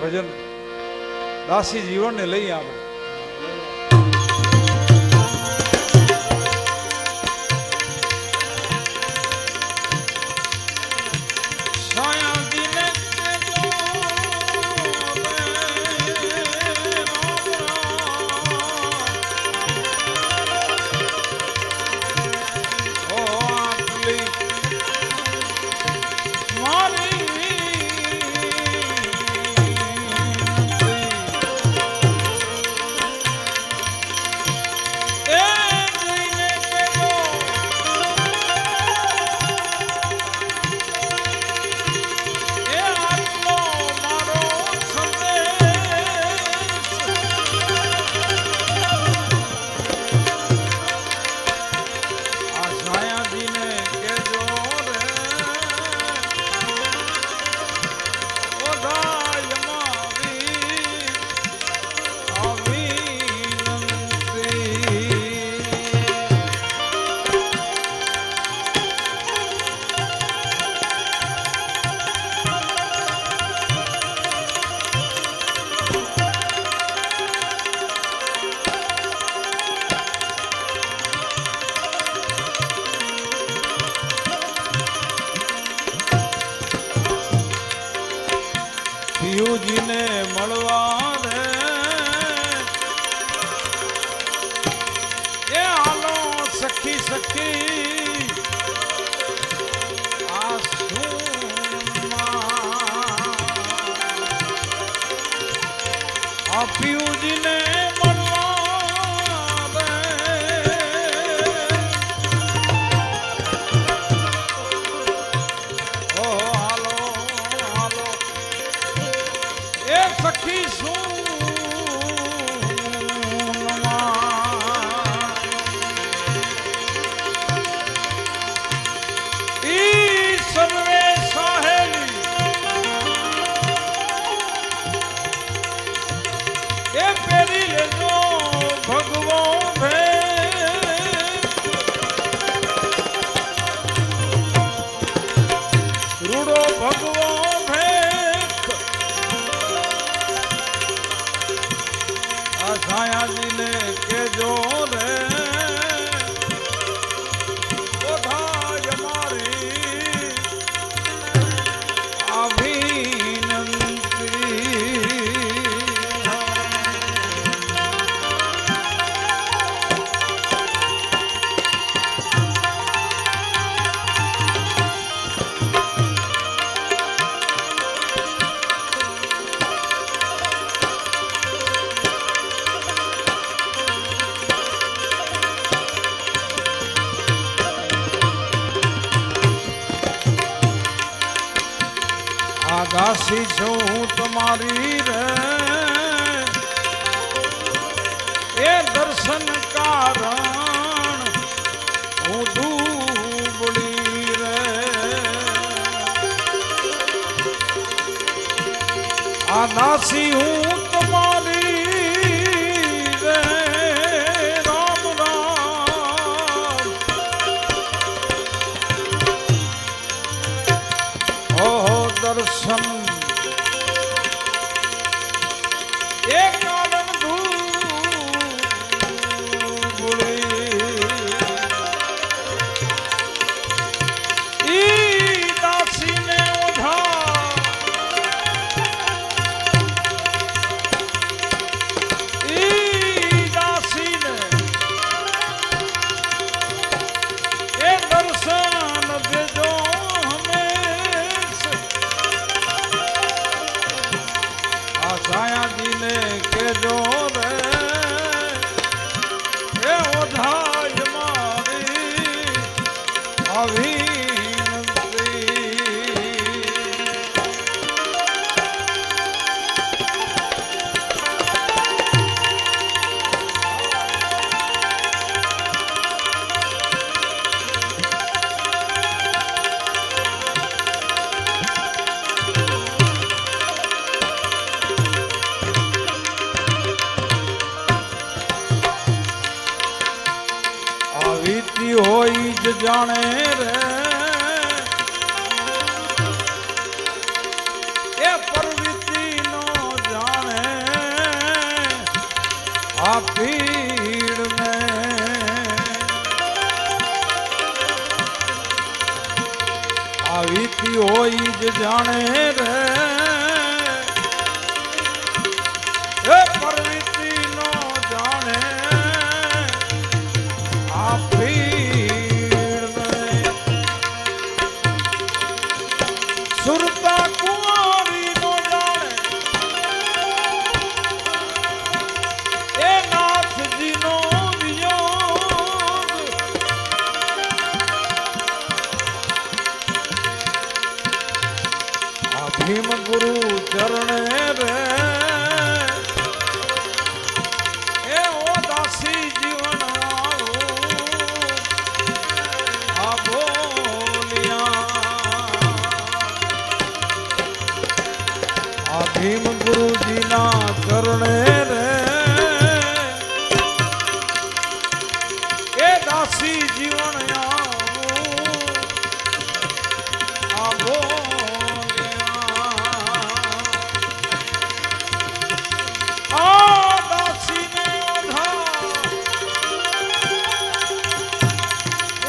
ભજન દાસી જીવનને લઈ આવે. પિયુજીને મળવા રે એ હાલો સખી સખી આ પિયુજીને મળવા રે ઓ હાલો હાલો એ સખી સર્વે સાહેલી એ પેરી લેજો ભગવો ભે રૂડો ભગવો ભે આ છાયાજીને કેજો રે ઓધાય મારી અભિનંતી. આ દાસી છું તમારી રે એ દર્શન કારણ હું ડૂબડી રે આ દાસી હું તમારી રે રામ રામ ઓહો દર્શન એક આનંદ ઈ દાસીને ઓઢા ઈ દાસીને એ દર્શન દેજો છાયાજીને કેજો રે એ ઓધાય મારી અભિનંતી. વીતી હોય જ જાણે રે એ પરવીતી નો આ પીડ ને આવીતી હોય જ જાણે રે એ પરવીતી નો જાણે આ પીડ ને સુરતા કુંવારી નો જાણે એ નાથજી નો વિયોગ આ ભીમ ગુરુ ચરણે રે એ ઓ દાસી જીવન આ બોલિયા આ ભીમ ગુરુજીના ચરણે રે એ દાસી જીવન આ બોલિયા આ દાસીને ઓઢા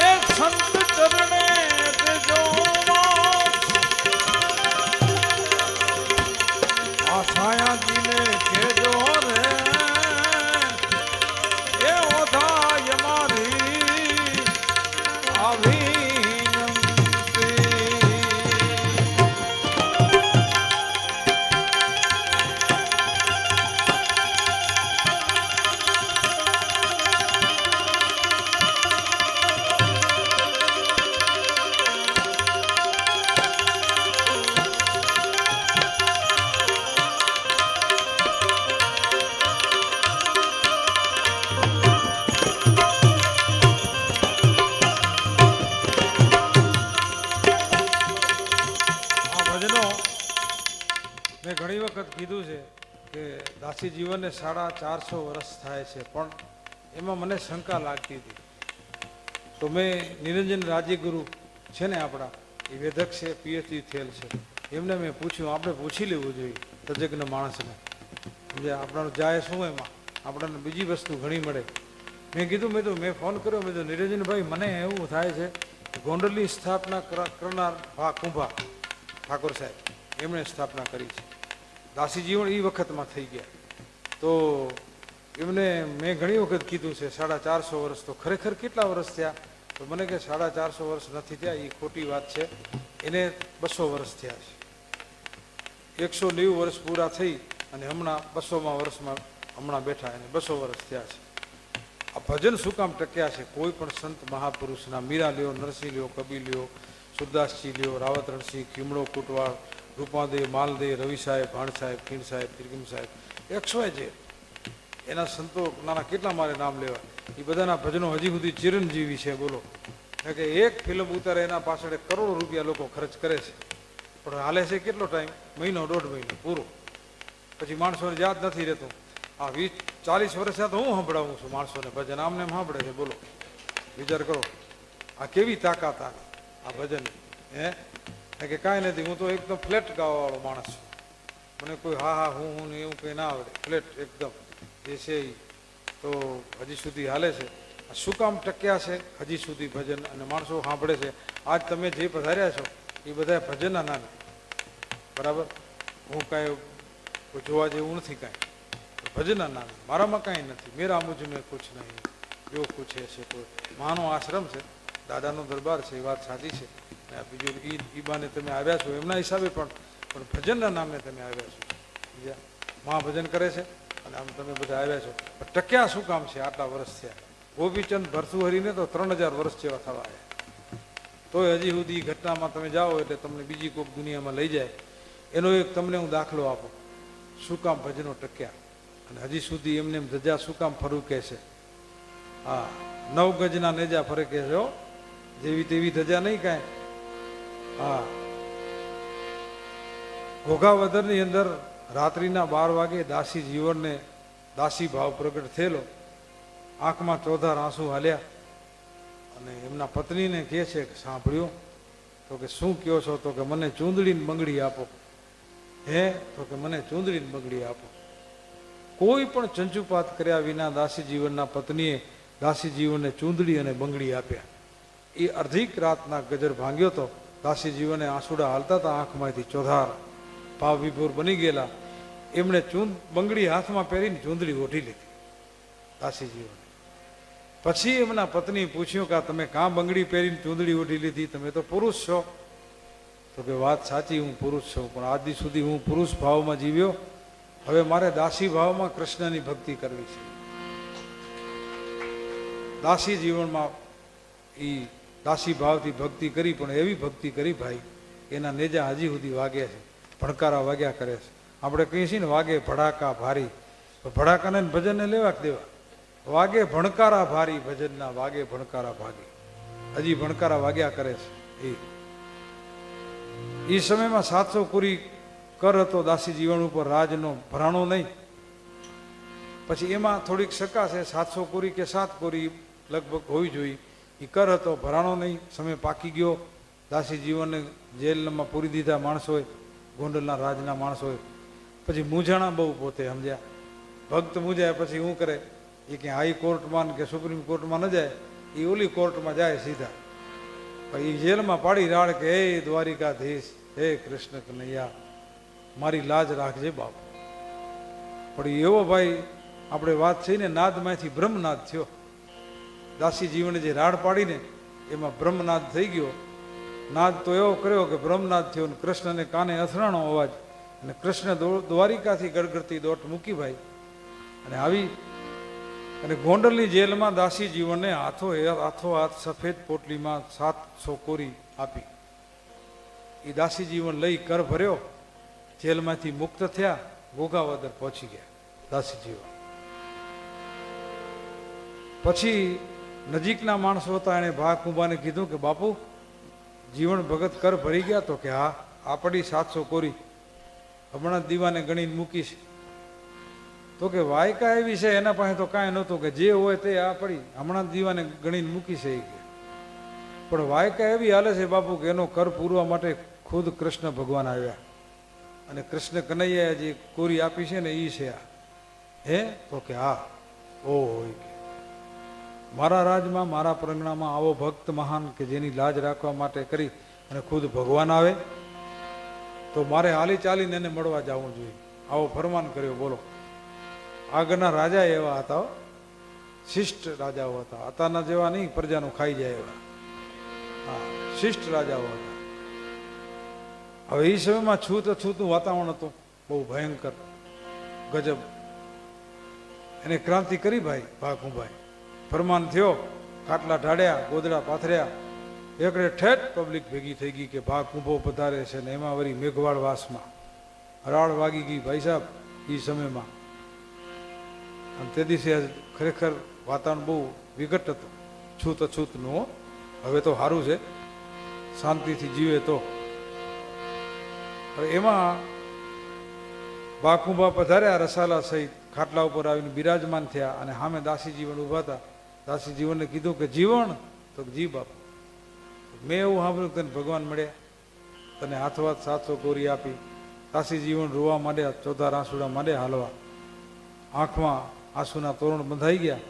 એ સંત ચરણે દેજો આ છાયાજીને કેજો રે એ ઓઢાય મારી આવી મેં ઘણી વખત કીધું છે કે દાસી જીવનને 450 વર્ષ થાય છે, પણ એમાં મને શંકા લાગતી હતી. તો મેં નિરંજન રાજ્યગુરુ છે ને આપણા, એ વેદક છે, પીએચડી થયેલ છે, એમને મેં પૂછ્યું. આપણે પૂછી લેવું જોઈએ તજજ્ઞ માણસને, જે આપણાનું જાય શું એમાં આપણને બીજી વસ્તુ ઘણી મળે. મેં કીધું, મેં ફોન કર્યો, મેં કીધું નિરંજનભાઈ મને એવું થાય છે કે ગોંડલની સ્થાપના કરનાર કુંભા ઠાકોર સાહેબ એમણે સ્થાપના કરી છે. દાસી જીવન એ વખતમાં થઈ ગયા. તો એમને મેં ઘણી વખત કીધું છે 450 વર્ષ. તો ખરેખર કેટલા વર્ષ થયા? તો મને કે 450 વર્ષ નથી થયા, એ ખોટી વાત છે. એને 200 વર્ષ થયા છે. 190 વર્ષ પૂરા થઈ અને હમણાં 200મા વર્ષમાં હમણાં બેઠા, એને 200 વર્ષ થયા છે. આ ભજન શું કામ ટક્યા છે? કોઈ પણ સંત મહાપુરુષના, મીરા લ્યો, નરસિંહ લ્યો, કબીર લ્યો, સુરદાસજી લ્યો, રાવત રણસિંહ, ખીમડો કુટવાળ, રૂપાદે, માલદે, રવિ સાહેબ, ભાણ સાહેબ, ખીણ સાહેબ, ત્રિગમ સાહેબ, XYZ એના સંતો નાના કેટલા મારે નામ લેવા, એ બધાના ભજનો હજી સુધી ચિરંજીવી છે. બોલો કે એક ફિલ્મ ઉતારે એના પાછળ કરોડો રૂપિયા લોકો ખર્ચ કરે છે, પણ હાલે છે કેટલો ટાઈમ? મહિનો, 1.5 મહિનો પૂરો. પછી માણસોને યાદ નથી રહેતું. આ 20-40 વર્ષ તો હું સંભળાવું છું માણસોને ભજન, આમને સાંભળે છે. બોલો વિચાર કરો, આ કેવી તાકાત આ ભજન. કે કાંઈ નથી, હું તો એકદમ ફ્લેટ ગાવાવાળો માણસ છું. મને કોઈ હા હું ને એવું કંઈ ના આવડે. ફ્લેટ એકદમ જે છે એ તો હજી સુધી હાલે છે. શું કામ ટક્યા છે હજી સુધી ભજન, અને માણસો સાંભળે છે. આજ તમે જે પધાર્યા છો એ બધા ભજનના નામે, બરાબર? હું કાંઈ જોવા જેવું નથી, કાંઈ ભજનના નામે. મારામાં કાંઈ નથી. મેરા મુझ મેં કુછ નહીં, જો કુછ છે કોઈ માનો આશ્રમ છે, દાદાનો દરબાર છે, એ વાત સાચી છે. બીજું ઈબાને તમે આવ્યા છો એમના હિસાબે, પણ ભજનના નામે તમે આવ્યા છો. બીજા મહાભજન કરે છે અને આમ તમે બધા આવ્યા છો. પણ ટક્યા શું કામ છે? આટલા વર્ષ થયા. ગોપીચંદ ભરસુહરીને તો 3000 વર્ષ જેવા થવા આવ્યા. તોય હજી સુધી ઘટનામાં તમે જાઓ એટલે તમને બીજી કોઈક દુનિયામાં લઈ જાય. એનો એક તમને હું દાખલો આપું, શું કામ ભજનો ટક્યા અને હજી સુધી એમને એમ ધજા શું કામ ફરુકે છે. હા, 9 ગજના નેજા ફરકે છે, જેવી તેવી ધજા નહીં કાંઈ. હા, ઘોઘાવદરની અંદર રાત્રિના 12 વાગે દાસી જીવનને દાસી ભાવ પ્રગટ થયેલો. આંખમાં ચોધાર આંસુ હાલ્યા અને એમના પત્નીને કહે છે કે સાંભળ્યું? તો કે શું કહો છો? તો કે મને ચૂંદડીની બંગડી આપો. હે? તો કે મને ચૂંદડીની બંગડી આપો. કોઈ પણ ચંચુપાત કર્યા વિના દાસી જીવનના પત્નીએ દાસી જીવનને ચૂંદડી અને બંગડી આપ્યા. એ અર્ધિક રાતના ગજર ભાંગ્યો તો દાસી જીવને આંસુડા હાલતા હતા આંખમાંથી ચોધાર ભાવ વિભોર બની ગયેલા. એમણે બંગડી હાથમાં પહેરીને ચૂંદડી ઓઢી લીધી દાસી જીવને. પછી એમના પત્ની પૂછ્યું કે તમે કાં બંગડી પહેરીને ચૂંદડી ઓઢી લીધી, તમે તો પુરુષ છો? તો કે વાત સાચી, હું પુરુષ છું, પણ આજ દી સુધી હું પુરુષ ભાવમાં જીવ્યો, હવે મારે દાસી ભાવમાં કૃષ્ણની ભક્તિ કરવી છે. દાસી જીવનમાં એ દાસી ભાવથી ભક્તિ કરી, પણ એવી ભક્તિ કરી ભાઈ એના નેજા હજી સુધી વાગે છે, ભણકારા વાગ્યા કરે છે. આપણે કહીએ છીએ ને વાગે ભડાકા ભારી, ભડાકાને ભજનને લેવા દેવા. વાગે ભણકારા ભારી ભજનના, વાગે ભણકારા ભાગી, હજી ભણકારા વાગ્યા કરે છે. એ સમયમાં 700 કુરી કર હતો દાસી જીવન ઉપર, રાજનો ભરાણો નહીં. પછી એમાં થોડીક શકા છે, 700 કુરી કે 7 કુરી લગભગ હોવી જોઈએ. એ કર હતો, ભરાણો નહીં. સમય પાકી ગયો, દાસી જીવનને જેલમાં પૂરી દીધા માણસોએ, ગોંડલના રાજના માણસોએ. પછી મૂંઝાણા બહુ પોતે, સમજ્યા? ભક્ત મૂંઝાય પછી શું કરે? એ કે હાઈકોર્ટમાં કે સુપ્રીમ કોર્ટમાં ન જાય, એ ઓલી કોર્ટમાં જાય સીધા. એ જેલમાં પાડી રાડ કે હે દ્વારિકાધીશ, હે કૃષ્ણ કનૈયા, મારી લાજ રાખજે બાપુ. પણ એવો ભાઈ આપણે વાત થઈ ને, નાદમાંથી બ્રહ્મનાદ થયો. દાસી જીવને જે રાડ પાડીને એમાં બ્રહ્મનાદ થઈ ગયો. નાદ તો એવો કર્યો કે બ્રહ્મનાદ થયો ને કૃષ્ણને કાને અથડાણો અવાજ, અને કૃષ્ણ દ્વારિકાથી ગડગડતી દોટ મૂકી ભાઈ અને આવી. અને ગોંડલની જેલમાં દાસી જીવનને હાથો હાથ સફેદ પોટલીમાં 700 કોરી આપી. એ દાસી જીવન લઈ કર ભર્યો, જેલમાંથી મુક્ત થયા, ગોગાવદર પહોંચી ગયા દાસી જીવન. પછી નજીકના માણસો હતા, એને ભા કુંભાને કીધું કે બાપુ જીવન ભગત કર ભરી ગયા? તો કે હા, આ પડી 700 કોરી, હમણાં દીવાને ગણીને મૂકીશ. તો કે વાયકા એવી છે એના પાસે તો કાંઈ નહોતું, કે જે હોય તે આ પડી, હમણાં દીવાને ગણીને મૂકી છે. પણ વાયકા એવી હાલે છે બાપુ કે એનો કર પૂરવા માટે ખુદ કૃષ્ણ ભગવાન આવ્યા, અને કૃષ્ણ કનૈયાએ જે કોરી આપી છે ને એ છે આ. હે? તો કે હા. ઓ હોય કે મારા રાજમાં, મારા પ્રજ્ઞામાં આવો ભક્ત મહાન કે જેની લાજ રાખવા માટે કરી અને ખુદ ભગવાન આવે, તો મારે હાલી ચાલીને એને મળવા જવું જોઈએ. આવો ફરમાન કર્યો. બોલો, આગળના રાજા એવા હતા, શિષ્ટ રાજાઓ હતા, અત્યારના જેવા નહીં પ્રજાનું ખાઈ જાય એવા. હા, શિષ્ટ રાજાઓ હતા. હવે એ સમયમાં છૂતનું વાતાવરણ હતું, બહુ ભયંકર, ગજબ. એને ક્રાંતિ કરી ભાઈ ભાગુભાઈ. ફરમાન થયો, ખાટલા ઢાળ્યા, ગોદડા પાથર્યા, એકડે ઠેઠ પબ્લિક ભેગી થઈ ગઈ કે ભાગ કુંભો પધારે છે. ને એમાં વળી મેઘવાળ વાસમાં રાડ વાગી ગઈ ભાઈ સાહેબ એ સમયમાં. અને તે દિવસે ખરેખર વાતાવરણ બહુ વિકટ હતું, છૂતનું. હવે તો સારું છે, શાંતિથી જીવે તો. હવે એમાં બાકુંભા પધાર્યા, રસાલા સહિત ખાટલા ઉપર આવીને બિરાજમાન થયા, અને સામે દાસી જીવન ઉભા હતા. દાસી જીવનને કીધું કે જીવન? તો જી બાપુ, મેં એવું સાંભળ્યું તને ભગવાન મળ્યા, તને હાથવાત 700 કોરી આપી. દાસી જીવન રોવા માંડ્યા, ચોધાર આંસુડા માંડ્યા હાલવા, આંખમાં આંસુના તોરણ બંધાઈ ગયા.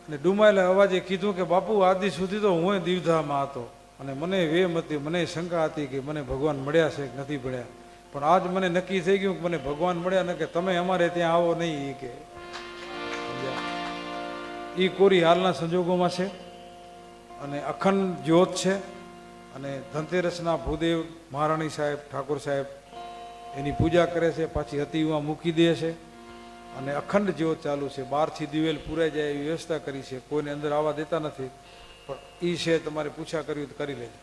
અને ડુમાયેલા અવાજે કીધું કે બાપુ આદિ સુધી તો હું દીવધામાં હતો, અને મને વેમ હતી, મને શંકા હતી કે મને ભગવાન મળ્યા છે કે નથી મળ્યા, પણ આજ મને નક્કી થઈ ગયું કે મને ભગવાન મળ્યા ને કે તમે અમારે ત્યાં આવો નહીં. કે એ કોરી હાલના સંજોગોમાં છે, અને અખંડ જ્યોત છે. અને ધનતેરસના ભૂદેવ મહારાણી સાહેબ, ઠાકોર સાહેબ એની પૂજા કરે છે, પાછી અતિમાં મૂકી દે છે, અને અખંડ જ્યોત ચાલુ છે. બહારથી દિવેલ પૂરાઈ જાય એવી વ્યવસ્થા કરી છે, કોઈને અંદર આવવા દેતા નથી. પણ એ છે તમારે પૂછા કરવી તો કરી લેજો.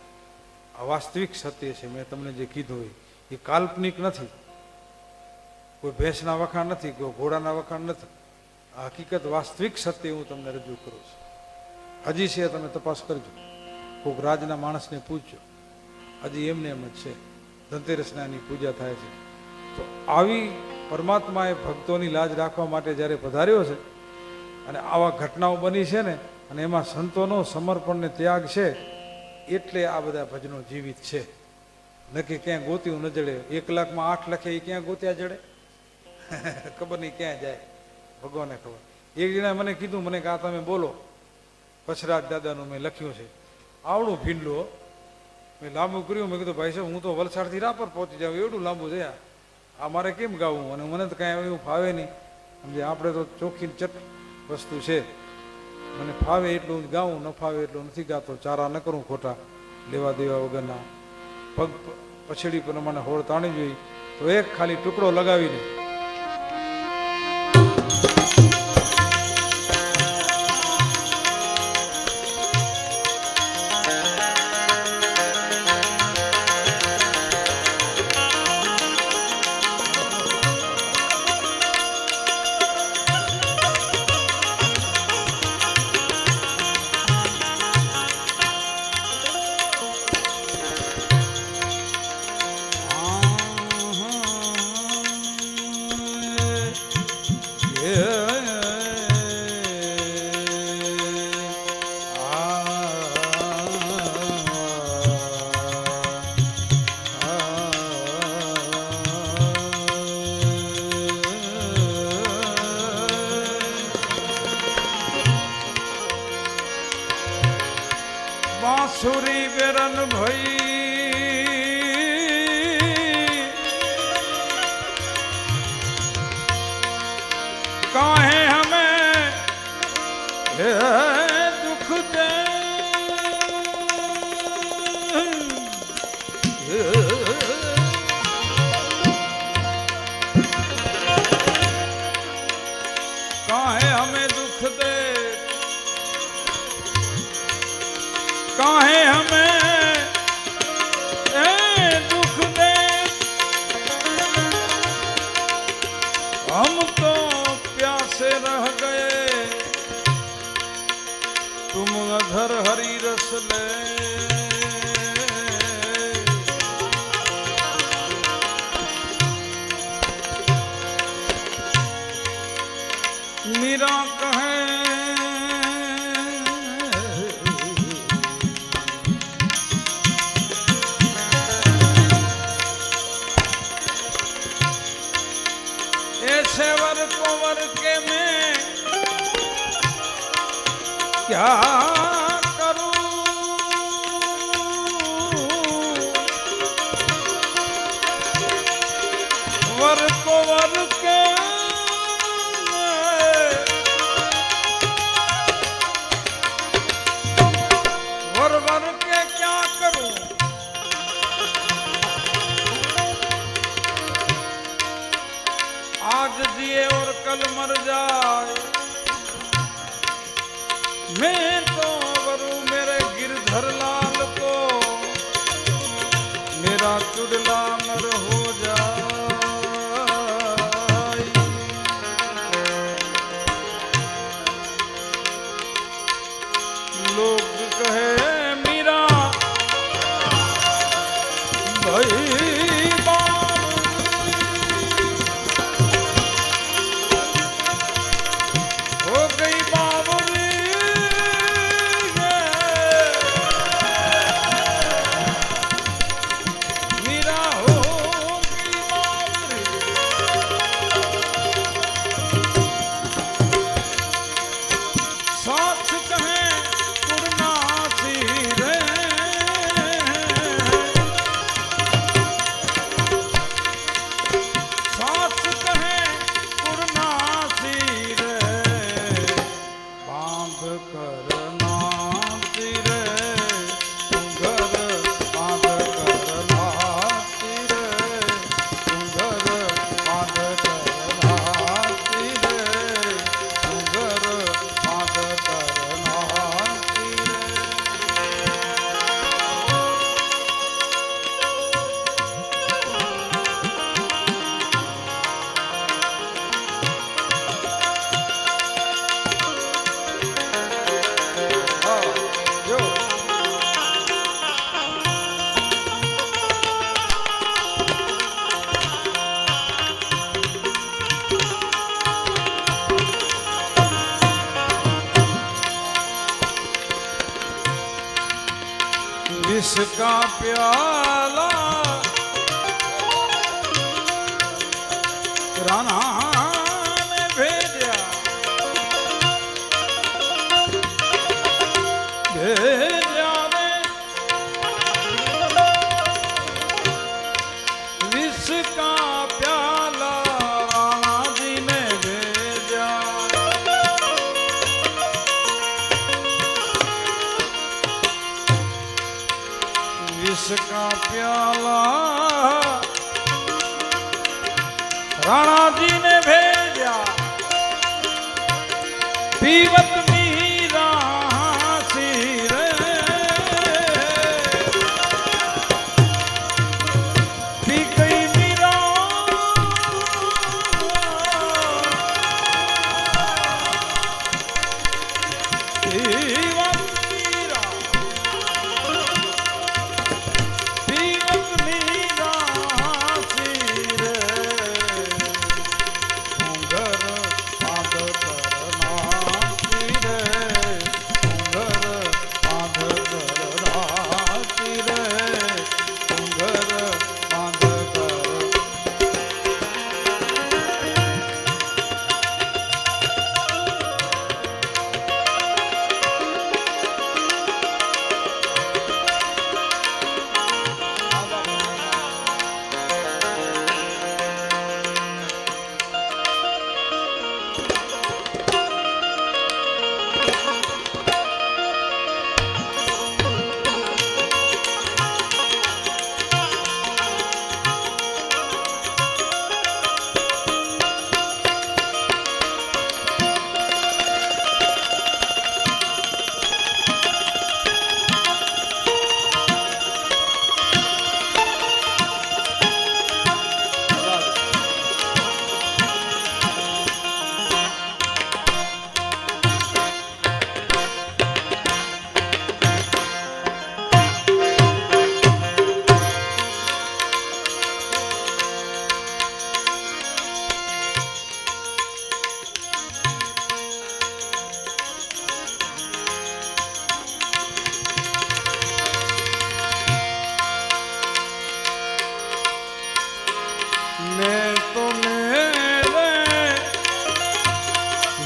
આ વાસ્તવિક સત્ય છે, મેં તમને જે કીધું એ કાલ્પનિક નથી, કોઈ ભેંસના વખાણ નથી, કોઈ ઘોડાના વખાણ નથી. આ હકીકત વાસ્તવિક સત્ય હું તમને રજૂ કરું છું. હજી છે, તમે તપાસ કરજો, કોઈક રાજના માણસને પૂછજો, હજી એમને એમ જ છે. ધનતેરસના એની પૂજા થાય છે. તો આવી પરમાત્માએ ભક્તોની લાજ રાખવા માટે જ્યારે પધાર્યો છે, અને આવા ઘટનાઓ બની છે ને, અને એમાં સંતોનો સમર્પણ ને ત્યાગ છે, એટલે આ બધા ભજનો જીવિત છે. નક્કી ક્યાં ગોત્યું ન જડે. 1 લાખમાં 8 લખે એ ક્યાં ગોત્યા જડે? ખબર નહીં ક્યાં જાય, ભગવાનને ખબર. એક જણા મને કીધું, મને કે આ તમે બોલો, પછરાજ દાદાનું મેં લખ્યું છે, આવડું ભીંડલું. મેં લાંબુ કર્યું. મેં કીધું ભાઈ સાહેબ હું તો વલસાડથી રાપર પહોંચી જાઉં, એવડું લાંબુ છે આ મારે કેમ ગાવું? અને મને તો કાંઈ એવું ફાવે નહીં. સમજે, આપણે તો ચોખ્ખી ચટ વસ્તુ છે, મને ફાવે એટલું ગાવું, ન ફાવે એટલું નથી ગાતો. ચારા ન કરું ખોટા લેવા દેવા વગરના. પગ પછડી પ્રમાણે હોળ તાણી જોઈ તો એક ખાલી ટુકડો લગાવીને बांसुरी बेरन भई काहे हमें दुख दे काहे हमें दुख दे काहे हमें दुख दे हम तो प्यासे रह गए तुम अधर हरी रस ले मीरा कहे ऐसे वर को वर के मैं क्या करूं वर को वर के वर वर के क्या करूं आज जिए और कल मर जाए मैं तो वरू मेरे गिरधर लाल को मेरा चुड़ला नर हो जाए लोग कहे मीरा भाई जिसका प्याला રાણાને ભેજ્યા ભેજ્યા રે વિષ કા પ્યાલા રાણાજીને ભેજ્યા विष का प्याला राणा जी ने भेजा पीवत मीरा सिर पी गई मीरा पीवत मीरा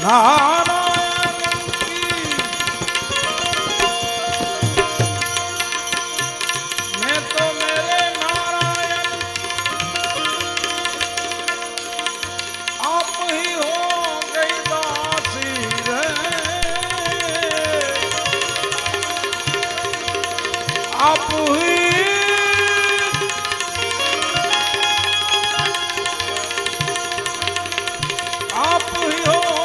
नारायण की मैं तो मेरे नारायण आप ही हो गई दासी रे आप ही आप ही हो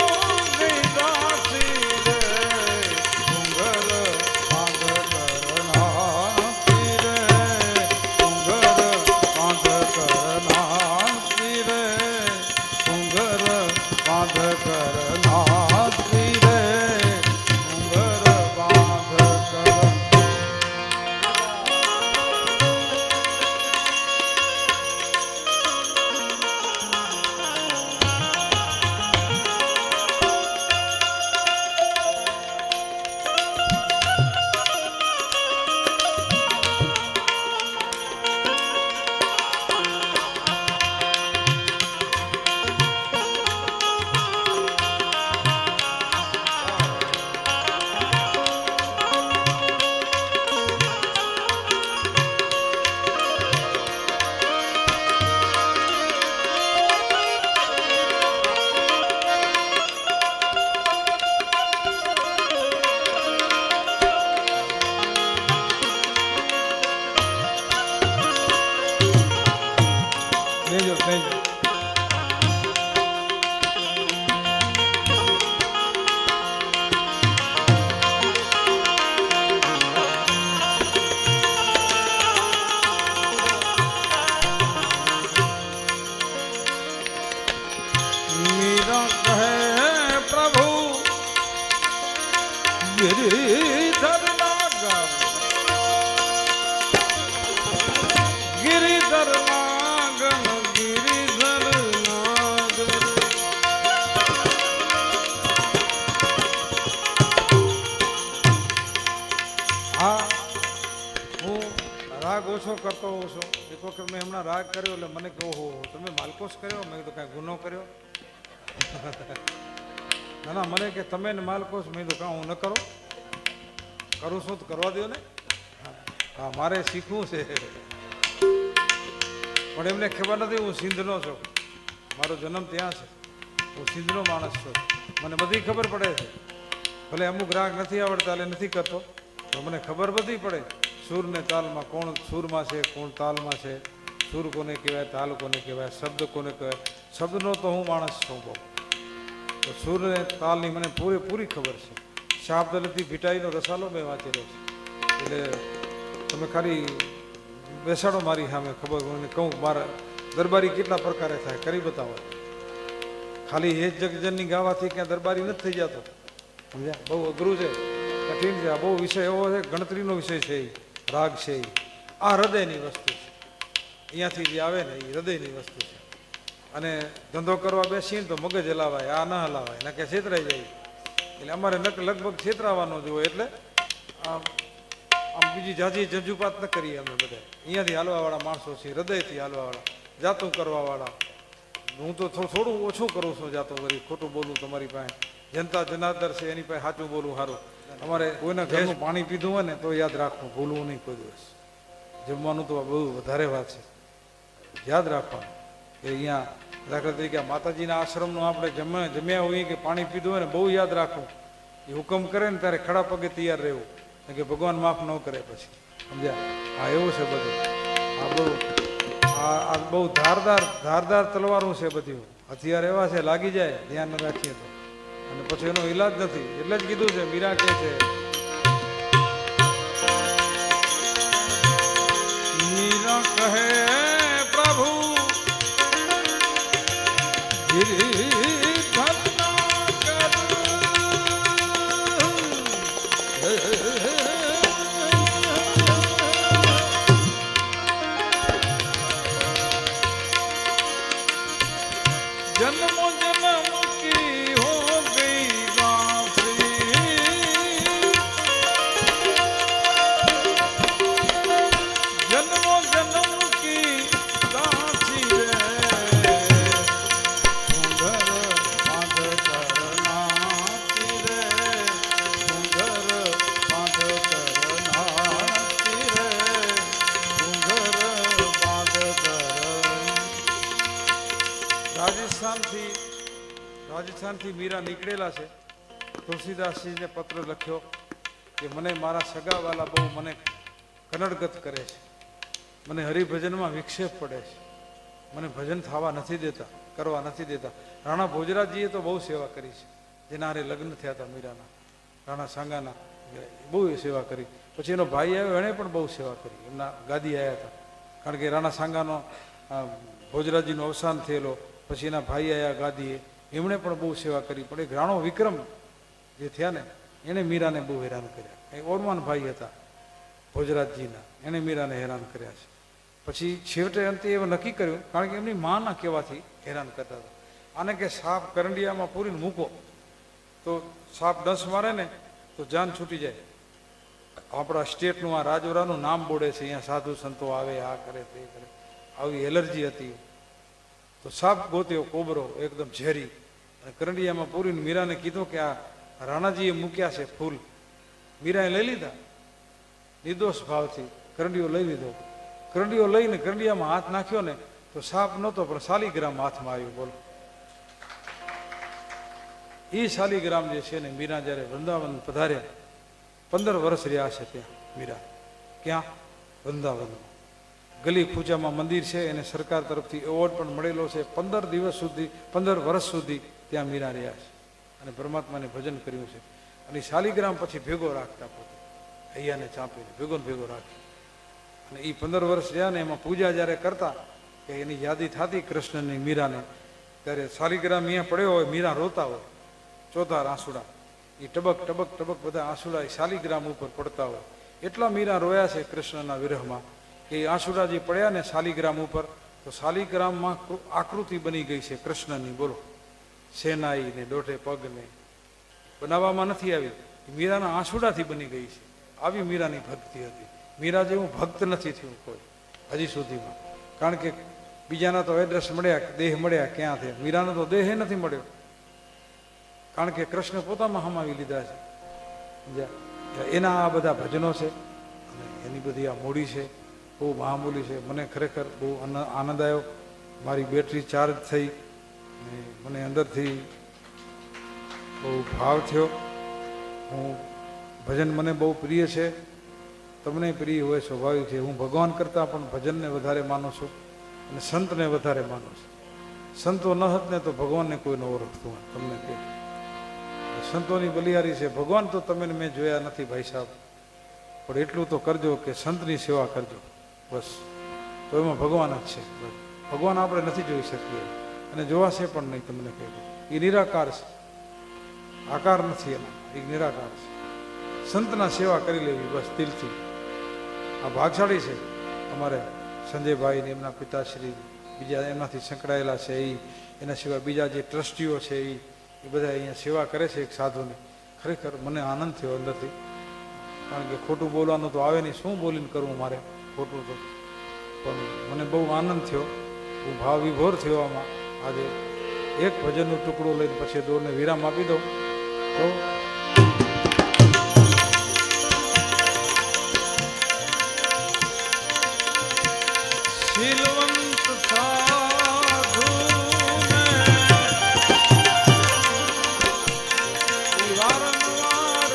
गिरिधर नागर गिरिधर नागन गिरिधर नागर આ હું રાગ ઓછો માલકોસો કરતો હોઉં છું. એક વખત મેં હમણાં રાગ કર્યો એટલે મને કહો હો તમે માલકોસ કર્યો. મેં કીધું કાંઈ ગુનો કર્યો? ના ના, મને કે તમે ને માલકોસ. મેં કીધું કાં હું ન કરું છું તો કરવા દો ને. હા, મારે શીખવું છે. પણ એમને ખબર નથી હું સિંધનો છું, મારો જન્મ ત્યાં છે, હું સિંધનો માણસ છું. મને બધી ખબર પડે છે. ભલે અમુક રાગ નથી આવડતા એટલે નથી કરતો, તો મને ખબર બધી પડે સૂર ને તાલમાં કોણ સૂરમાં છે, કોણ તાલમાં છે, સૂર કોને કહેવાય, તાલ કોને કહેવાય, શબ્દ કોને કહેવાય. શબ્દનો તો હું માણસ છું બહુ. તો સૂર ને તાલની મને પૂરેપૂરી ખબર છે. શાબ્દલથી ભીટાઈનો રસાલો મેં વાંચેલો છે. એટલે તમે ખાલી બેસાડો મારી સામે, ખબર મને કહું મારા દરબારી કેટલા પ્રકારે થાય કરી બતાવો. ખાલી એ જ જગજનની ગાવાથી ક્યાં દરબારી નથી થઈ જતો, સમજ્યા? બહુ અઘરું છે, કઠિન છે. આ બહુ વિષય એવો છે, ગણતરીનો વિષય છે. એ રાગ છે, આ હૃદયની વસ્તુ છે. અહીંયાથી જે આવે ને એ હૃદયની વસ્તુ છે. અને ધંધો કરવા બેસીને તો મગજ હલાવાય, આ ન હલાવાય, ના કે છેતરાઈ જાય. એટલે અમારે લગભગ છેતરાવાનો જ હોય. એટલે આમ બીજી જાજી જંજુપાત ન કરીએ અમે બધા. અહીંયાથી હાલવાવાળા માણસો છીએ, હૃદયથી હાલવાવાળા, જાતું કરવાવાળા. હું તો થોડું ઓછું કરું છું જાતું, વળી ખોટું બોલું તમારી પાસે. જનતા જનાર્દર છે એની પાસે સાચું બોલું સારું. અમારે કોઈના ઘરનું પાણી પીધું હોય ને તો યાદ રાખવું, ભૂલવું નહીં કોઈ દિવસ. જમવાનું તો બહુ વધારે વાત છે, યાદ રાખવાનું કે અહીંયા દાખલા તરીકે માતાજીના આશ્રમનું આપણે જમ્યા હોઈએ કે પાણી પીધું હોય ને બહુ યાદ રાખવું. એ હુકમ કરે ને ત્યારે ખડા પગે તૈયાર રહેવું, કે ભગવાન માફ ન કરે પછી, સમજ્યા? હા, એવું છે બધું. આ બહુ ધારદાર તલવારું છે બધું. હથિયાર એવા છે, લાગી જાય ધ્યાન ન રાખીએ તો, અને પછી એનો ઈલાજ નથી. એટલે જ કીધું છે, મીરા કે છે મીરા કહે પ્રભુ जन्मों जन्म की हो गई बांसुरी, जन्मों जन्म की दासी रे, घूंघर बांध करनाती रे, घूंघर बांध करनाती रे, घूंघर बांध कर. રાજસ્થાનથી મીરા નીકળેલા છે. તુલસીદાસજીને પત્ર લખ્યો કે મને મારા સગાવાલા બહુ મને કનડગત કરે છે, મને હરિભજનમાં વિક્ષેપ પડે છે, મને ભજન થવા નથી દેતા, કરવા નથી દેતા. રાણા ભોજરાજીએ તો બહુ સેવા કરી છે, જેના હારે લગ્ન થયા હતા મીરાના, રાણા સાંગાના, બહુ સેવા કરી. પછી એનો ભાઈ આવ્યો, એણે પણ બહુ સેવા કરી. એમના ગાદી આવ્યા હતા, કારણ કે રાણા સાંગાનો ભોજરાજીનું અવસાન થયેલો. પછી એના ભાઈ આવ્યા ગાદીએ, એમણે પણ બહુ સેવા કરી. પણ એક રાણો વિક્રમ જે થયા ને, એણે મીરાને બહુ હેરાન કર્યા. એ ઓરમાન ભાઈ હતા ભોજરાજજીના, એણે મીરાને હેરાન કર્યા છે. પછી છેવટે અંતે એવું નક્કી કર્યું, કારણ કે એમની માના કહેવાથી હેરાન કરતા હતા. આને કે સાપ કરંડિયામાં પૂરીને મૂકો તો સાપ ડંસ મારે ને તો જાન છૂટી જાય. આપણા સ્ટેટનું આ રાજવરાનું નામ બોડે છે, અહીંયા સાધુ સંતો આવે, આ કરે તે કરે. આવી એલર્જી હતી. તો સાપ ગોત્યો, કોબરો એકદમ ઝેરી, અને કરંડિયામાં પૂરીને મીરાને કીધું કે આ રાણાજીએ મૂક્યા છે ફૂલ. મીરાએ લઈ લીધા નિર્દોષ ભાવથી, કરંડિયો લઈ લીધો. કરંડિયો લઈને કરંડિયામાં હાથ નાખ્યો ને તો સાપ નહોતો, પણ શાલિગ્રામ હાથમાં આવ્યું. બોલો, એ શાલિગ્રામ જે છે ને, મીરા જ્યારે વૃંદાવન પધાર્યા, 15 વર્ષ રહ્યા છે ત્યાં મીરા. ક્યાં? વૃંદાવનમાં. ગલી પૂજામાં મંદિર છે, એને સરકાર તરફથી એવોર્ડ પણ મળેલો છે. 15 વર્ષ સુધી ત્યાં મીરા રહ્યા છે અને પરમાત્માને ભજન કર્યું છે. અને શાલિગ્રામ પછી ભેગો રાખતા, પોતે હૈયાને ચાંપીને ભેગો રાખી. અને એ 15 વર્ષ રહ્યા ને એમાં પૂજા જ્યારે કરતા કે એની યાદી થતી કૃષ્ણની, મીરાને, ત્યારે શાલિગ્રામ અહીંયા પડ્યો હોય, મીરા રોતા હોય, ચોધાર આંસુડા, એ ટબક ટબક ટબક બધા આંસુડા એ શાલિગ્રામ ઉપર પડતા હોય. એટલા મીરા રોયા છે કૃષ્ણના વિરહમાં કે આંસુડા જે પડ્યા ને શાલિગ્રામ ઉપર, તો શાલિગ્રામમાં આકૃતિ બની ગઈ છે કૃષ્ણની. બોલો, સેનાઈ ને દોઢે પગ ને બનાવવામાં નથી આવી, મીરાના આંસુડાથી બની ગઈ છે. આવી મીરાની ભક્તિ હતી. મીરા જેવું ભક્ત નથી થયું કોઈ. હજી સુધીમાં. કારણ કે બીજાના તો એડ્રેસ મળ્યા, દેહ મળ્યા, ક્યાં થયા. મીરાનો તો દેહ નથી મળ્યો, કારણ કે કૃષ્ણ પોતામાં હમાવી લીધા છે. એના આ બધા ભજનો છે અને એની બધી આ મૂડી છે, બહુ મહામૂલી છે. મને ખરેખર બહુ આનંદ આવ્યો. મારી બેટરી ચાર્જ થઈ અને મને અંદરથી બહુ ભાવ થયો. હું ભજન મને બહુ પ્રિય છે, તમને પ્રિય હોય સ્વાભાવિક છે. હું ભગવાન કરતાં પણ ભજનને વધારે માનું છું અને સંતને વધારે માનું છું. સંતો ન હોત ને તો ભગવાનને કોઈ ન ઓળખતું હોય. તમને કહે સંતોની બલિહારી છે. ભગવાન તો તમે મેં જોયા નથી ભાઈ સાહેબ, પણ એટલું તો કરજો કે સંતની સેવા કરજો, બસ. તો એમાં ભગવાન જ છે. ભગવાન આપણે નથી જોઈ શકીએ અને જોવાશે પણ નહીં. તમને કહ્યું એ નિરાકાર છે, આકાર નથી એનો, એ નિરાકાર છે. સંતના સેવા કરી લેવી બસ દિલથી. આ ભાગશાળી છે અમારે સંજયભાઈ ને એમના પિતાશ્રી, બીજા એમનાથી સંકળાયેલા છે એ, એના સિવાય બીજા જે ટ્રસ્ટીઓ છે એ બધા અહીંયા સેવા કરે છે એક સાધુની. ખરેખર મને આનંદ થયો અંદરથી, કારણ કે ખોટું બોલવાનું તો આવે નહીં, શું બોલીને કરવું મારે ખોટું તો. પણ મને બહુ આનંદ થયો, હું ભાવ વિભોર થયો આમાં. આજે એક ભજનનું ટુકડો લઈને પછી દોરને વિરામ આપી દઉં. તો શીલવંત સાધુ વારંવાર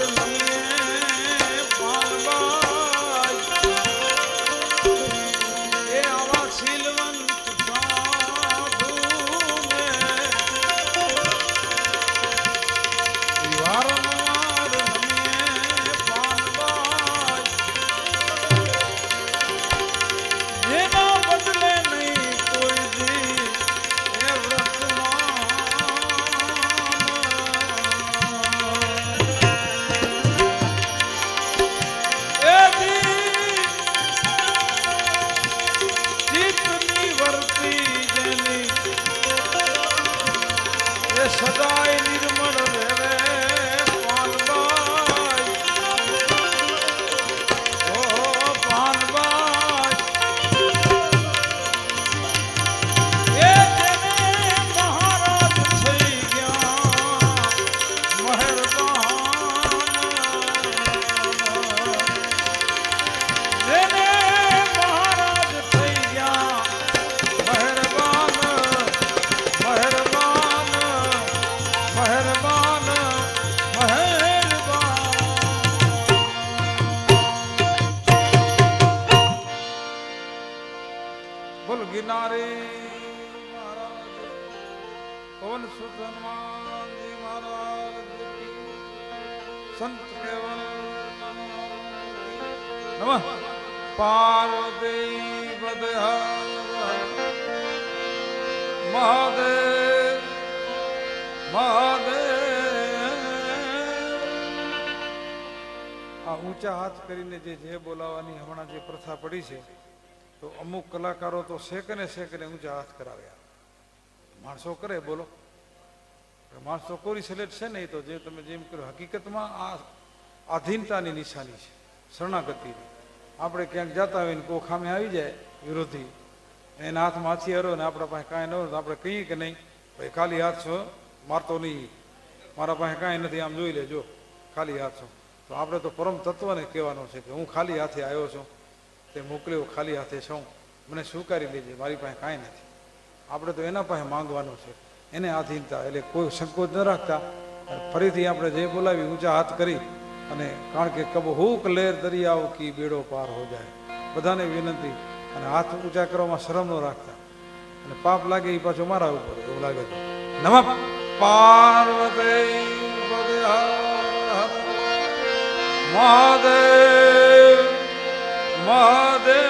એ આવા શીલવંત સાધુ વારંવાર જેના બદલે નહીં કોઈ દી એ ચિત્તની વર્તી જેની એ સદાય નિર્મળ રહે પાનબાઈ. ઓ પાનબાઈ એ જેને મહારાજ થઈ ગયા મહેરબાન, જેને મહારાજ થઈ ગયા મહેરબાન, મહેરબાન, મહેરબાન, મહેરબાન. બોલ ગિરનારી મહારાજ, પવન સુત હનુમાનજી મહારાજ કી, સંત કેવલ નમઃ. પાર્વતી પદ મહાદેવ મહાદેવ. આ ઊંચા હાથ કરીને જે બોલાવાની હમણાં જે પ્રથા પડી છે, તો અમુક કલાકારો તો સેકને ઊંચા હાથ કરાવ્યા. માણસો કરે બોલો, માણસો કોરી સિલેક્ટ છે નહીં. તો જે તમે જેમ કર્યું હકીકતમાં આ આધીનતાની નિશાની છે, શરણાગતિની. આપણે ક્યાંક જતા હોય ને કોઈ ખામે આવી જાય વિરોધી, એના હાથમાં હથિયારો ને આપણા પાસે કાંઈ ન હોય તો આપણે કહીએ કે નહીં ભાઈ ખાલી હાથ છો, મારતો નહીં, મારા પાસે કાંઈ નથી, આમ જોઈ લેજો ખાલી હાથ છો. તો આપણે તો પરમ તત્વને કહેવાનું છે કે હું ખાલી હાથે આવ્યો છું, તે મોકલ્યો ખાલી હાથે છું, મને સ્વીકારી લેજે, મારી પાસે કાંઈ નથી. આપણે તો એના પાસે માંગવાનું છે, એને આધીનતા. એટલે કોઈ સંકોચ ન રાખતા ફરીથી આપણે જે બોલાવી ઊંચા હાથ કરી અને, કારણ કે કબ હુક લેર દરિયાઓ કી બેડો પાર હો જાય. બધાને વિનંતી, અને હાથ ઊંચા કરવામાં શરમ ન રાખતા. અને પાપ લાગે એ પાછો મારા ઉપર એવું લાગે તો. નમઃ પાર્વતી મહાદેવ મહાદેવ.